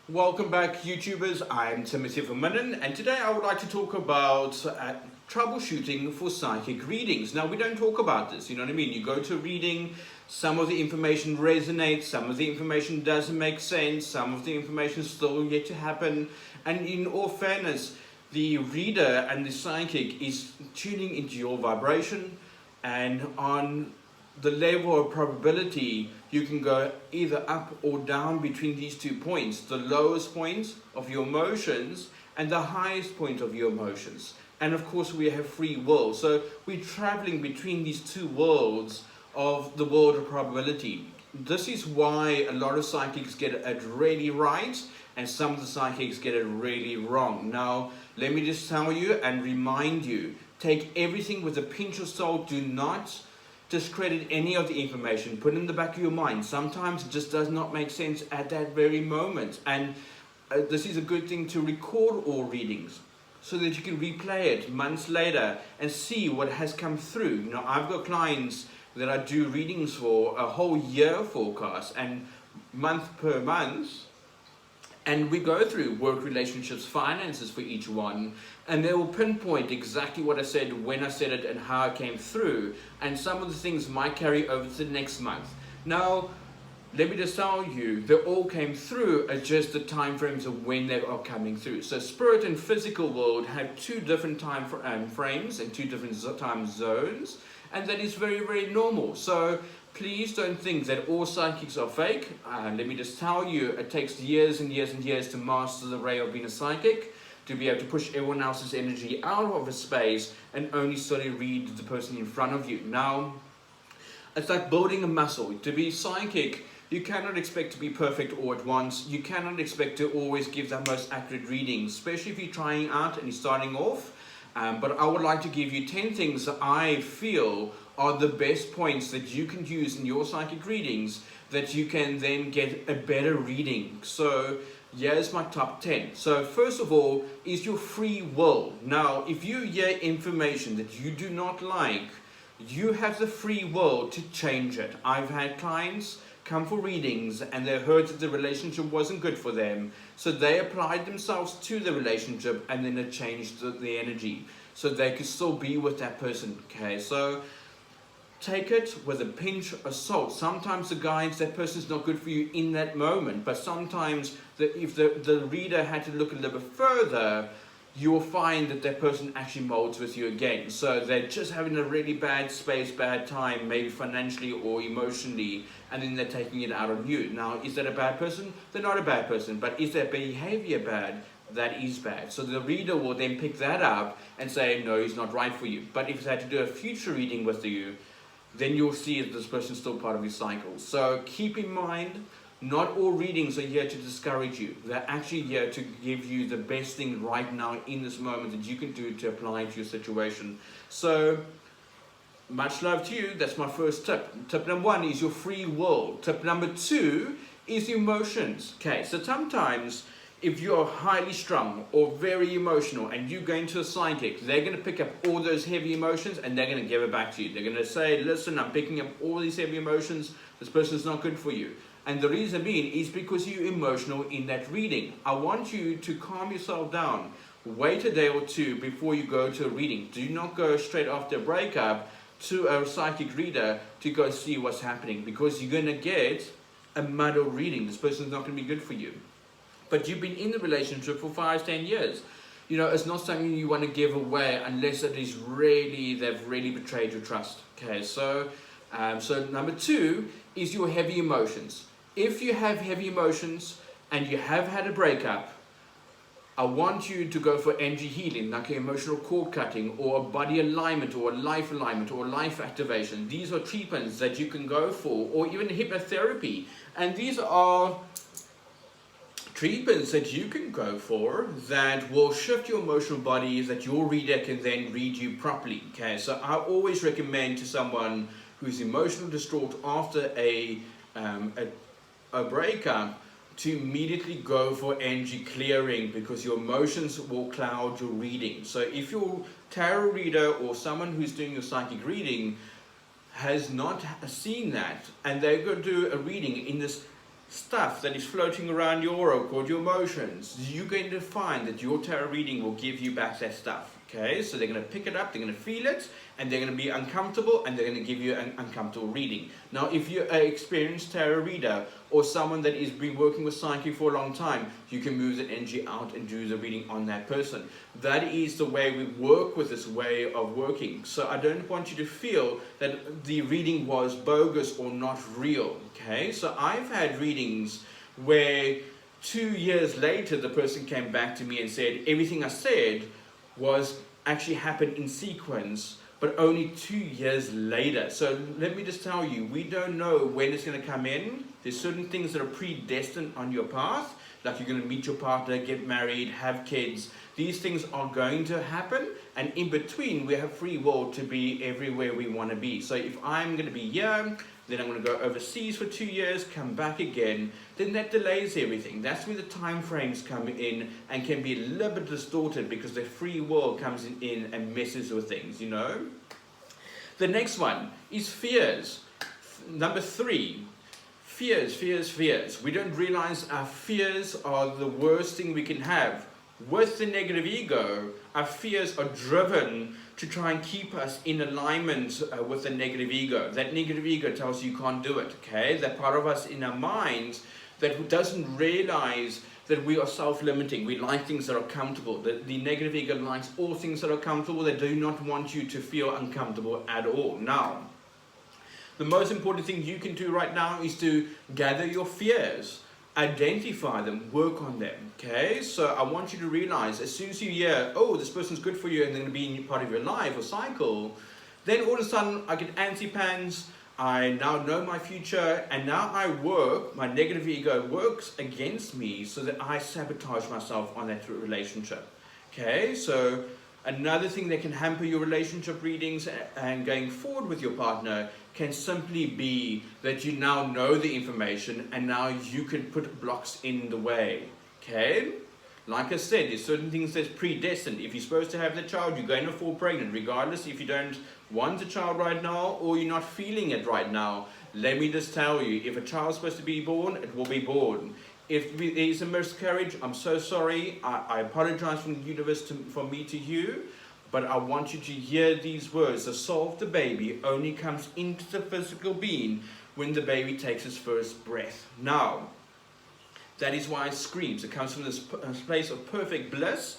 Welcome back, YouTubers. I'm Timothy Van Minnen, and today I would like to talk about troubleshooting for psychic readings. Now, we don't talk about this, you know what I mean? You go to a reading, some of the information resonates, some of the information doesn't make sense, some of the information is still yet to happen, and in all fairness, the reader and the psychic is tuning into your vibration, and on the level of probability, you can go either up or down between these 2 points, the lowest point of your emotions and the highest point of your emotions. And of course, we have free will, so we're traveling between these two worlds of the world of probability. This is why a lot of psychics get it really right and some of the psychics get it really wrong. Now, let me just tell you and remind you, take everything with a pinch of salt. Do not discredit any of the information. Put it in the back of your mind. Sometimes it just does not make sense at that very moment. And this is a good thing to record all readings so that you can replay it months later and see what has come through. You know, I've got clients that I do readings for a whole year forecast and month per month. And we go through work, relationships, finances for each one, and they will pinpoint exactly what I said, when I said it, and how I came through. And some of the things might carry over to the next month. Now, let me just tell you, they all came through at just the time frames of when they are coming through. So spirit and physical world have two different time frames and two different time zones, and that is very, very normal. So please don't think that all psychics are fake. Let me just tell you, it takes years and years and years to master the ray of being a psychic, to be able to push everyone else's energy out of a space and only slowly read the person in front of you. Now, it's like building a muscle. To be psychic, you cannot expect to be perfect all at once. You cannot expect to always give the most accurate readings, especially if you're trying out and you're starting off. But I would like to give you 10 things that I feel are the best points that you can use in your psychic readings that you can then get a better reading. So here's my top 10. So first of all is your free will. Now, if you hear information that you do not like, you have the free will to change it. I've had clients come for readings and they heard that the relationship wasn't good for them, so they applied themselves to the relationship and then it changed the energy so they could still be with that person. Okay, so take it with a pinch of salt. Sometimes the guides, that person's not good for you in that moment, but sometimes if the reader had to look a little bit further, you will find that that person actually molds with you again. So they're just having a really bad space, bad time, maybe financially or emotionally, and then they're taking it out on you. Now, is that a bad person? They're not a bad person, but is their behavior bad? That is bad. So the reader will then pick that up and say, no, he's not right for you. But if they had to do a future reading with you, then you'll see that this person's still part of your cycle. So keep in mind, not all readings are here to discourage you. They're actually here to give you the best thing right now in this moment that you can do to apply to your situation. So much love to you. That's my first tip. Tip number 1 is your free will. Tip number 2 is emotions. Okay, so sometimes if you're highly strung or very emotional and you go into a psychic, they're going to pick up all those heavy emotions and they're going to give it back to you. They're going to say, listen, I'm picking up all these heavy emotions. This person's not good for you. And the reason being is because you're emotional in that reading. I want you to calm yourself down. Wait a day or two before you go to a reading. Do not go straight after a breakup to a psychic reader to go see what's happening, because you're going to get a muddled reading. This person's not going to be good for you. But you've been in the relationship for 5-10 years. You know, it's not something you want to give away unless it is really, they've really betrayed your trust. Okay, so number 2 is your heavy emotions. If you have heavy emotions and you have had a breakup, I want you to go for energy healing, like an emotional cord cutting or a body alignment or a life alignment or life activation. These are treatments that you can go for, or even hypnotherapy. And these are treatments that you can go for that will shift your emotional body, that your reader can then read you properly. Okay, so I always recommend to someone who's emotionally distraught after a breakup to immediately go for energy clearing, because your emotions will cloud your reading. So if your tarot reader or someone who's doing your psychic reading has not seen that and they're going to do a reading in this stuff that is floating around your aura called your emotions, you're going to find that your tarot reading will give you back that stuff. Okay, so they're going to pick it up, they're going to feel it, and they're going to be uncomfortable, and they're going to give you an uncomfortable reading. Now, if you're an experienced tarot reader or someone that has been working with psychic for a long time, you can move the energy out and do the reading on that person. That is the way we work with this way of working. So I don't want you to feel that the reading was bogus or not real. Okay, so I've had readings where 2 years later the person came back to me and said everything I said was actually happened in sequence, but only 2 years later. So let me just tell you, we don't know when it's going to come in. There's certain things that are predestined on your path, like you're going to meet your partner, get married, have kids. These things are going to happen, and in between we have free will to be everywhere we want to be. So if I'm going to be here, then I'm going to go overseas for 2 years, come back again, then that delays everything. That's where the time frames come in and can be a little bit distorted because the free will comes in and messes with things, you know. The next one is fears. Number 3, fears. We don't realize our fears are the worst thing we can have. With the negative ego, our fears are driven to try and keep us in alignment with the negative ego. That negative ego tells you can't do it, okay? That part of us in our minds that doesn't realize that we are self-limiting. We like things that are comfortable. The negative ego likes all things that are comfortable. They do not want you to feel uncomfortable at all. Now, the most important thing you can do right now is to gather your fears. Identify them, work on them, okay? So I want you to realize as soon as you hear, oh, this person's good for you and they're going to be in part of your life or cycle, then all of a sudden I get antsy pants, I now know my future, and now my negative ego works against me so that I sabotage myself on that relationship, okay? So another thing that can hamper your relationship readings and going forward with your partner can simply be that you now know the information and now you can put blocks in the way, okay? Like I said, there's certain things that's predestined. If you're supposed to have the child, you're going to fall pregnant, regardless if you don't want a child right now or you're not feeling it right now. Let me just tell you, if a child's supposed to be born, it will be born. If there is a miscarriage, I'm so sorry. I apologize from the universe from me to you. But I want you to hear these words. The soul of the baby only comes into the physical being when the baby takes its first breath. Now, that is why it screams. It comes from this place of perfect bliss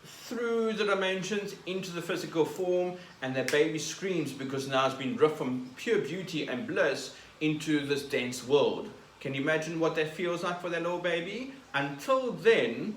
through the dimensions into the physical form, and that baby screams because now it's been ripped from pure beauty and bliss into this dense world. Can you imagine what that feels like for that little baby? Until then,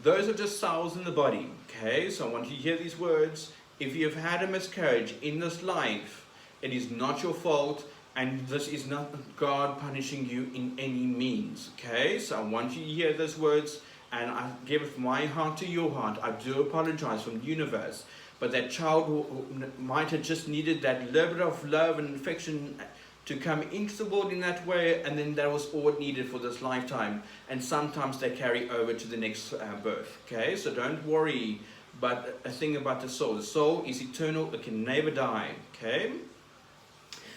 those are just cells in the body, okay? So I want you to hear these words. If you have had a miscarriage in this life, it is not your fault, and this is not God punishing you in any means, okay? So I want you to hear those words, and I give my heart to your heart. I do apologize from the universe, but that child might have just needed that little bit of love and affection to come into the world in that way, and then that was all it needed for this lifetime. And sometimes they carry over to the next birth, okay? So don't worry. But a thing about the soul is eternal, it can never die, okay?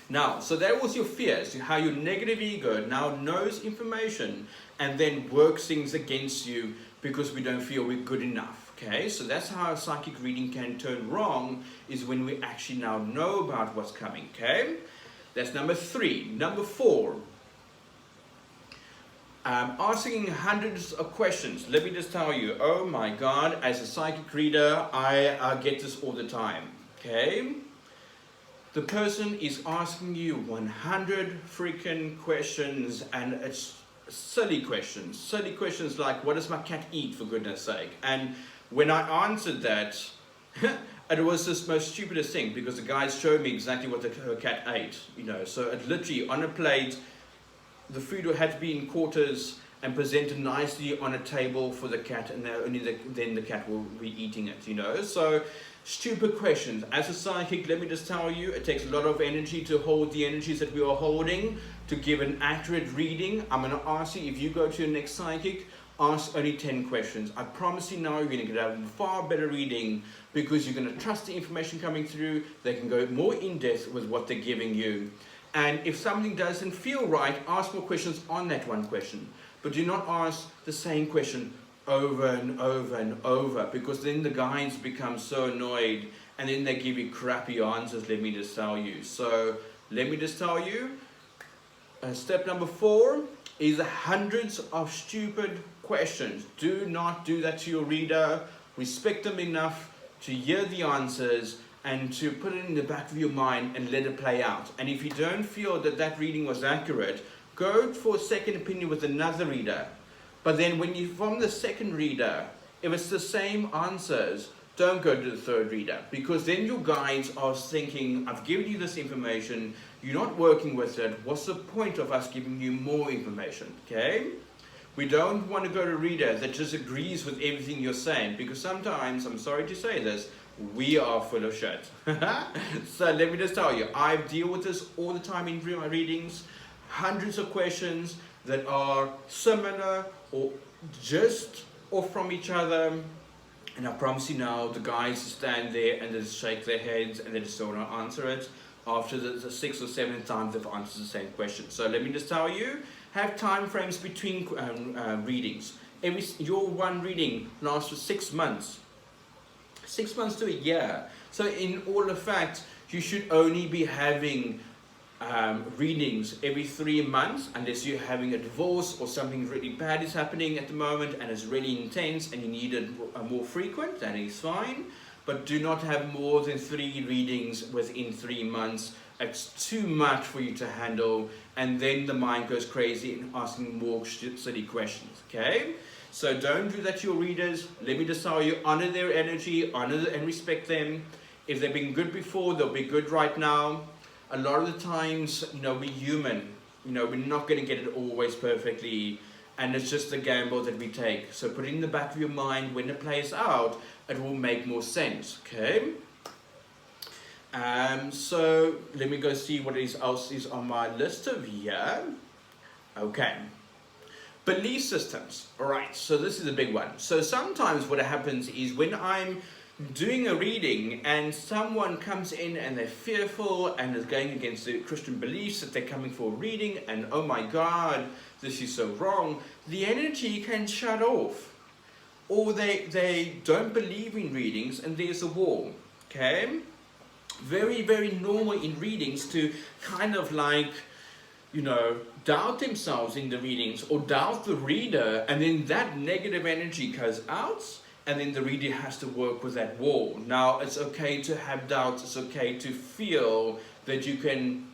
Now, so that was your fears, how your negative ego now knows information and then works things against you because we don't feel we're good enough, okay? So that's how a psychic reading can turn wrong, is when we actually now know about what's coming, okay? That's number 3. Number 4, asking hundreds of questions. Let me just tell you, oh my God, as a psychic reader, I get this all the time, okay? The person is asking you 100 freaking questions, and it's silly questions like, what does my cat eat, for goodness sake? And when I answered that, it was the most stupidest thing, because the guys showed me exactly what her cat ate, you know. So it literally, on a plate, the food had to be in quarters and presented nicely on a table for the cat, and then the cat will be eating it, you know. So stupid questions. As a psychic, let me just tell you, it takes a lot of energy to hold the energies that we are holding to give an accurate reading. I'm going to ask you, if you go to your next psychic, ask only 10 questions. I promise you now, you're going to get a far better reading, because you're going to trust the information coming through. They can go more in depth with what they're giving you. And if something doesn't feel right, ask more questions on that one question. But do not ask the same question over and over and over, because then the guides become so annoyed and then they give you crappy answers, let me just tell you. So let me just tell you, step number 4 is hundreds of stupid questions. Do not do that to your reader. Respect them enough to hear the answers and to put it in the back of your mind and let it play out. And if you don't feel that that reading was accurate, go for a second opinion with another reader. But then when you, from the second reader, if it's the same answers, don't go to the third reader, because then your guides are thinking, I've given you this information, you're not working with it, what's the point of us giving you more information, okay? We don't want to go to a reader that just agrees with everything you're saying, because sometimes, I'm sorry to say this, we are full of shit. So let me just tell you, I deal with this all the time in my readings, hundreds of questions that are similar or just off from each other. And I promise you now, the guys stand there and just shake their heads and they just don't want to answer it after the 6th or 7th time they've answered the same question. So let me just tell you, have time frames between readings. Your one reading lasts for 6 months. 6 months to a year. So in all of fact, you should only be having readings every 3 months, unless you're having a divorce or something really bad is happening at the moment and it's really intense and you need it more frequent, that is fine. But do not have more than 3 readings within 3 months. It's too much for you to handle, and then the mind goes crazy and asking more silly questions, okay? So don't do that to your readers. Let me just tell you, honor their energy, honor and respect them. If they've been good before, they'll be good right now. A lot of the times, we're human. We're not going to get it always perfectly, and it's just a gamble that we take. So put it in the back of your mind, when it plays out, it will make more sense, okay? So let me go see what else is on my list of here. Okay. Belief systems. All right, so this is a big one. So sometimes what happens is when I'm doing a reading and someone comes in and they're fearful and is going against the Christian beliefs that they're coming for a reading, and oh my God, this is so wrong, the energy can shut off. Or they don't believe in readings and there's a wall, okay? Very, very normal in readings to kind of like, doubt themselves in the readings or doubt the reader, and then that negative energy goes out, and then the reader has to work with that wall. Now, it's okay to have doubts, it's okay to feel that you can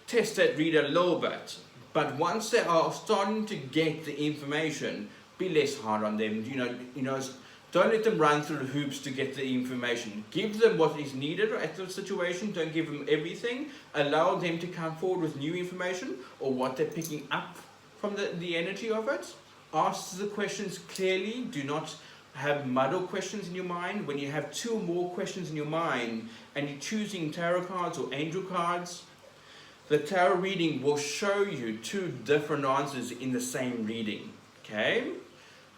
test that reader a little bit, but once they are starting to get the information, be less hard on them. Don't let them run through the hoops to get the information. Give them what is needed at the situation. Don't give them everything. Allow them to come forward with new information or what they're picking up from the energy of it. Ask the questions clearly. Do not have muddled questions in your mind. When you have 2 or more questions in your mind and you're choosing tarot cards or angel cards, the tarot reading will show you 2 different answers in the same reading, okay?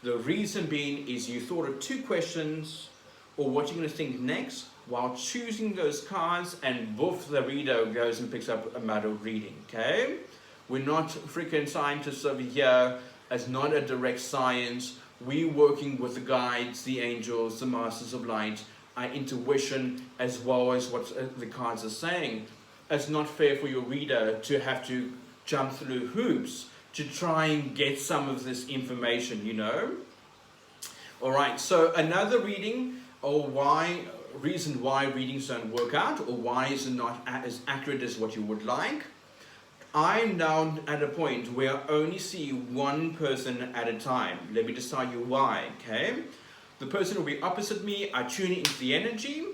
The reason being is you thought of 2 questions or what you're going to think next while choosing those cards, and both the reader goes and picks up a muddled reading, okay? We're not freaking scientists over here. It's not a direct science. We're working with the guides, the angels, the masters of light, our intuition, as well as what the cards are saying. It's not fair for your reader to have to jump through hoops to try and get some of this information, Alright, so another reading, or reason why readings don't work out, or why is it not as accurate as what you would like. I'm now at a point where I only see one person at a time. Let me just tell you why, okay? The person will be opposite me, I tune into the energy,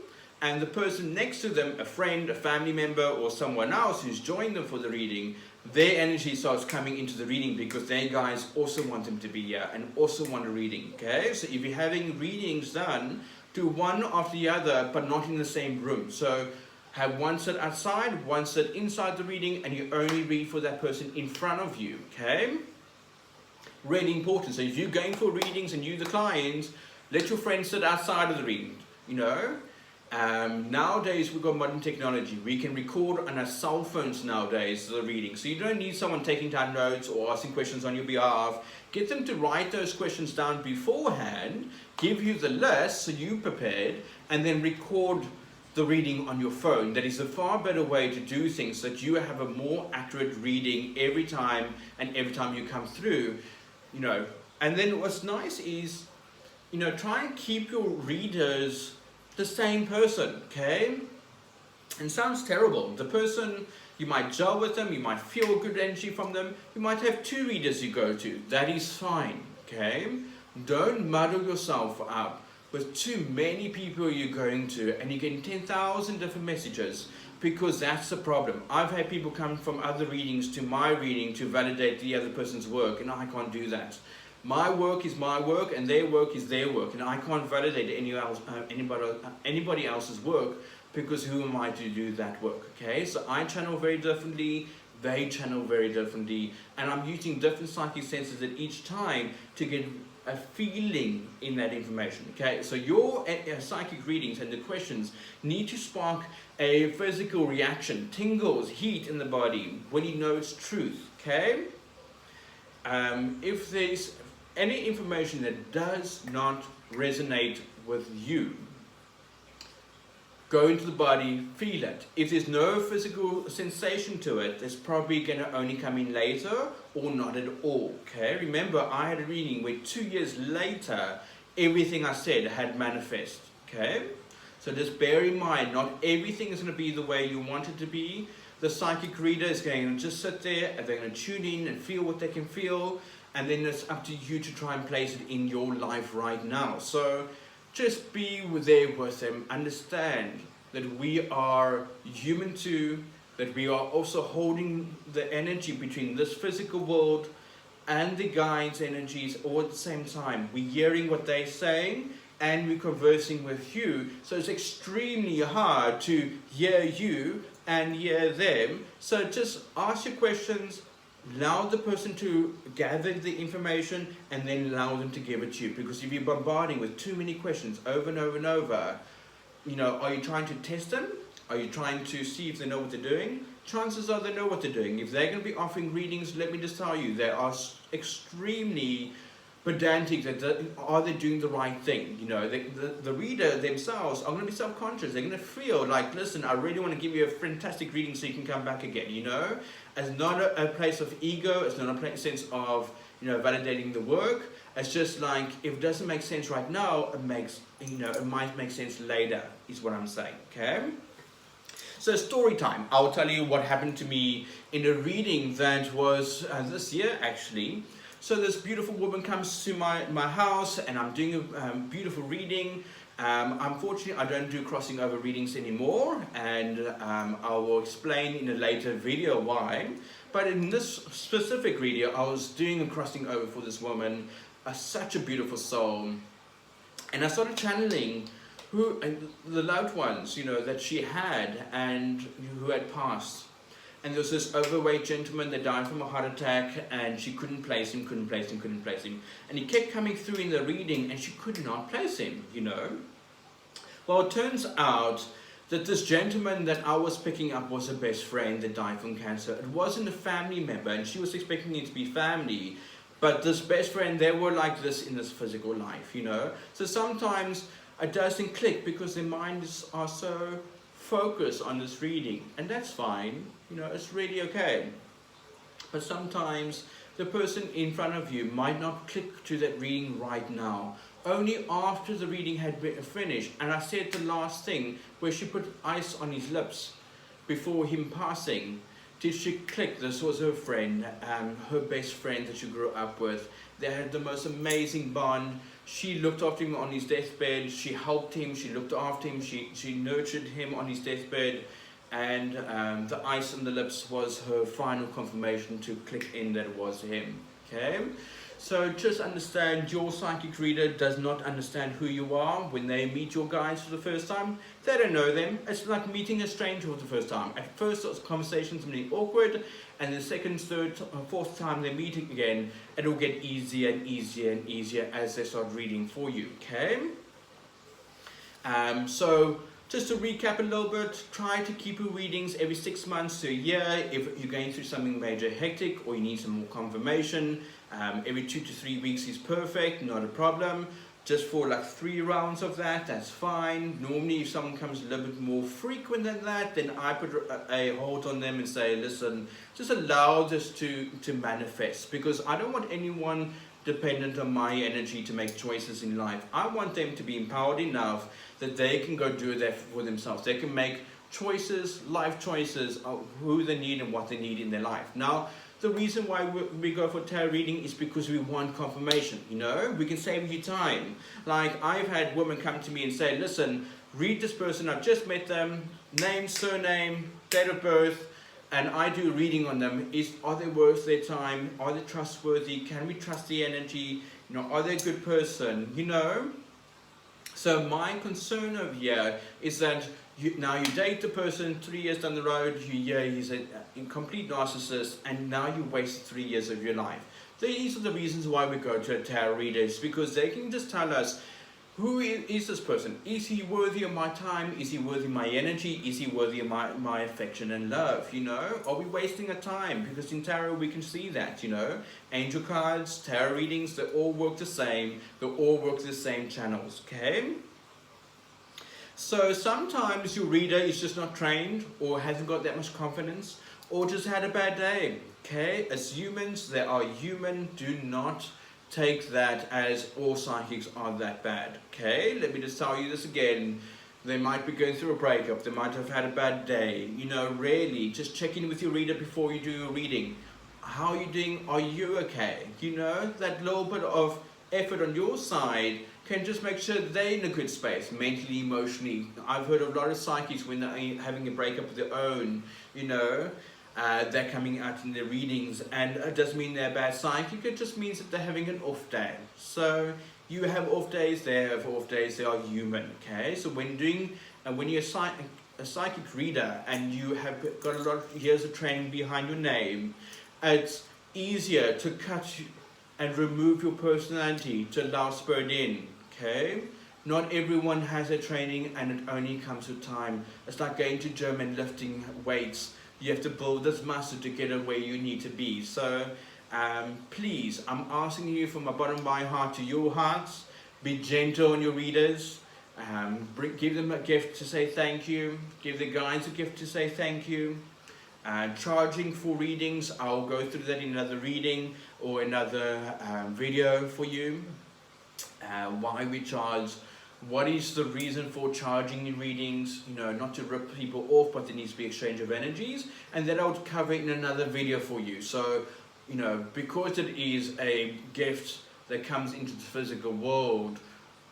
and the person next to them, a friend, a family member, or someone else who's joined them for the reading, their energy starts coming into the reading because they guys also want them to be here and also want a reading, okay? So if you're having readings done, do one after the other, but not in the same room. So have one sit outside, one sit inside the reading, and you only read for that person in front of you, okay? Really important. So if you're going for readings and you're the client, let your friend sit outside of the reading, Nowadays we've got modern technology. We can record on our cell phones nowadays the reading. So you don't need someone taking down notes or asking questions on your behalf. Get them to write those questions down beforehand, give you the list so you prepared, and then record the reading on your phone. That is a far better way to do things so that you have a more accurate reading every time you come through, you know. And then what's nice is, you know, try and keep your readers the same person, okay? And it sounds terrible. The person, you might gel with them, you might feel good energy from them, you might have 2 readers you go to. That is fine, okay? Don't muddle yourself up with too many people you're going to and you're getting 10,000 different messages, because that's the problem. I've had people come from other readings to my reading to validate the other person's work, and I can't do that. My work is my work and their work is their work, and I can't validate anybody else's work, because who am I to do that work, okay? So I channel very differently, they channel very differently, and I'm using different psychic senses at each time to get a feeling in that information, okay? So your psychic readings and the questions need to spark a physical reaction, tingles, heat in the body when you know it's truth, okay? If there's any information that does not resonate with you, go into the body, feel it. If there's no physical sensation to it, it's probably going to only come in later or not at all, okay? Remember, I had a reading where 2 years later, everything I said had manifest, okay? So just bear in mind, not everything is going to be the way you want it to be. The psychic reader is going to just sit there and they're going to tune in and feel what they can feel, and then it's up to you to try and place it in your life right now. So just be there with them. Understand that we are human too, that we are also holding the energy between this physical world and the guides' energies all at the same time. We're hearing what they're saying and we're conversing with you. So it's extremely hard to hear you and hear them. So just ask your questions, allow the person to gather the information, and then allow them to give it to you. Because if you're bombarding with too many questions over and over and over, you know, are you trying to test them? Are you trying to see if they know what they're doing? Chances are they know what they're doing. If they're going to be offering readings, let me just tell you, they are extremely pedantic. Are they doing the right thing? You know, the reader themselves are going to be self-conscious. They're going to feel like, listen, I really want to give you a fantastic reading so you can come back again, you know? It's not a place of ego. It's not a sense of, you know, validating the work. It's just like, if it doesn't make sense right now, it might make sense later, is what I'm saying, okay? So story time. I'll tell you what happened to me in a reading that was this year, actually. So this beautiful woman comes to my house, and I'm doing a beautiful reading. Unfortunately, I don't do crossing over readings anymore, and I will explain in a later video why. But in this specific video, I was doing a crossing over for this woman, such a beautiful soul, and I started channeling the loved ones, you know, that she had and who had passed. And there was this overweight gentleman that died from a heart attack, and she couldn't place him. And he kept coming through in the reading, and she could not place him, you know. Well, it turns out that this gentleman that I was picking up was her best friend that died from cancer. It wasn't a family member, and she was expecting it to be family. But this best friend, they were like this in this physical life, you know. So sometimes it doesn't click because their minds are so focused on this reading, and that's fine, you know, it's really okay. But sometimes the person in front of you might not click to that reading right now, only after the reading had been finished. And I said the last thing where she put ice on his lips before him passing. Did she click? This was her friend, her best friend that she grew up with. They had the most amazing bond. She looked after him on his deathbed. She helped him. She looked after him. She nurtured him on his deathbed. And the ice on the lips was her final confirmation to click in that it was him. Okay? So just understand, your psychic reader does not understand who you are when they meet your guides for the first time. They don't know them. It's like meeting a stranger for the first time. At first, those conversations are really awkward, and the second, third, fourth time they're meeting again, it'll get easier and easier and easier as they start reading for you. Okay? So just to recap a little bit, try to keep your readings every 6 months to a year. If you're going through something major hectic or you need some more confirmation, every 2 to 3 weeks is perfect, not a problem. Just for like 3 rounds of that, that's fine. Normally if someone comes a little bit more frequent than that, then I put a hold on them and say, listen, just allow this to manifest, because I don't want anyone dependent on my energy to make choices in life. I want them to be empowered enough that they can go do that for themselves. They can make choices, life choices of who they need and what they need in their life. Now, the reason why we go for tarot reading is because we want confirmation, you know? We can save you time. Like, I've had women come to me and say, listen, read this person, I've just met them, name, surname, date of birth, and I do a reading on them. Are they worth their time? Are they trustworthy? Can we trust the energy? You know, are they a good person? You know? So my concern over here is that now you date the person, 3 years down the road, he's a complete narcissist, and now you wasted 3 years of your life. These are the reasons why we go to a tarot reader, because they can just tell us, who is this person? Is he worthy of my time? Is he worthy of my energy? Is he worthy of my affection and love? You know, are we wasting our time? Because in tarot we can see that, you know, angel cards, tarot readings, they all work the same. They all work the same channels, okay? So sometimes your reader is just not trained, or hasn't got that much confidence, or just had a bad day, okay? As humans, they are human. Do not take that as all psychics are that bad, okay? Let me just tell you this again. They might be going through a breakup. They might have had a bad day. You know, really, just check in with your reader before you do your reading. How are you doing? Are you okay? You know, that little bit of effort on your side can just make sure they're in a good space, mentally, emotionally. I've heard of a lot of psychics when they're having a breakup of their own, you know, they're coming out in their readings, and it doesn't mean they're a bad psychic, it just means that they're having an off day. So you have off days, they have off days, they are human, okay? So when you're a psychic reader and you have got a lot of years of training behind your name, it's easier to cut and remove your personality to allow spirit in, okay? Not everyone has a training, and it only comes with time. It's like going to gym and lifting weights. You have to build this muscle to get where you need to be. So please, I'm asking you from the bottom of my heart to your hearts, be gentle on your readers. Give them a gift to say thank you. Give the guides a gift to say thank you. Charging for readings, I'll go through that in another reading or another video for you. Why we charge, what is the reason for charging in readings, you know, not to rip people off, but there needs to be exchange of energies, and that I'll cover in another video for you. So, you know, because it is a gift that comes into the physical world,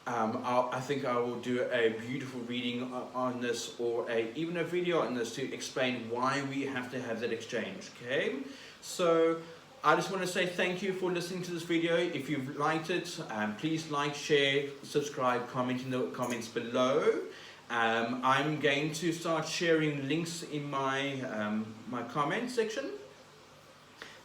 I think I will do a beautiful reading on this, or even a video on this, to explain why we have to have that exchange, okay? So I just want to say thank you for listening to this video. If you've liked it, please like, share, subscribe, comment in the comments below. I'm going to start sharing links in my my comment section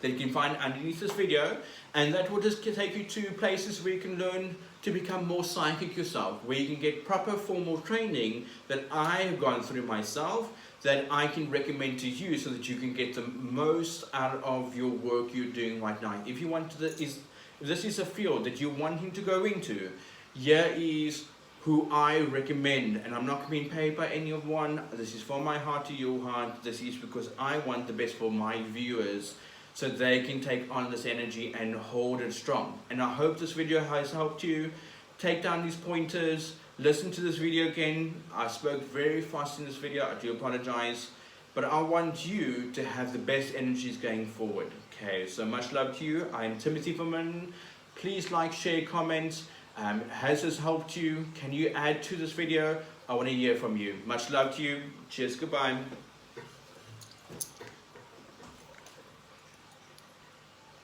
that you can find underneath this video, and that will just take you to places where you can learn to become more psychic yourself, where you can get proper formal training that I have gone through myself, that I can recommend to you, so that you can get the most out of your work you're doing right now. If you want to, if this is a field that you're wanting to go into, here is who I recommend, and I'm not being paid by anyone. This is from my heart to your heart. This is because I want the best for my viewers, so they can take on this energy and hold it strong. And I hope this video has helped you take down these pointers. Listen to this video again. I spoke very fast in this video, I do apologize, but I want you to have the best energies going forward. Okay, so much love to you. I am Timothy Van Minnen. Please like, share, comment. Has this helped you? Can you add to this video? I want to hear from you. Much love to you. Cheers, goodbye.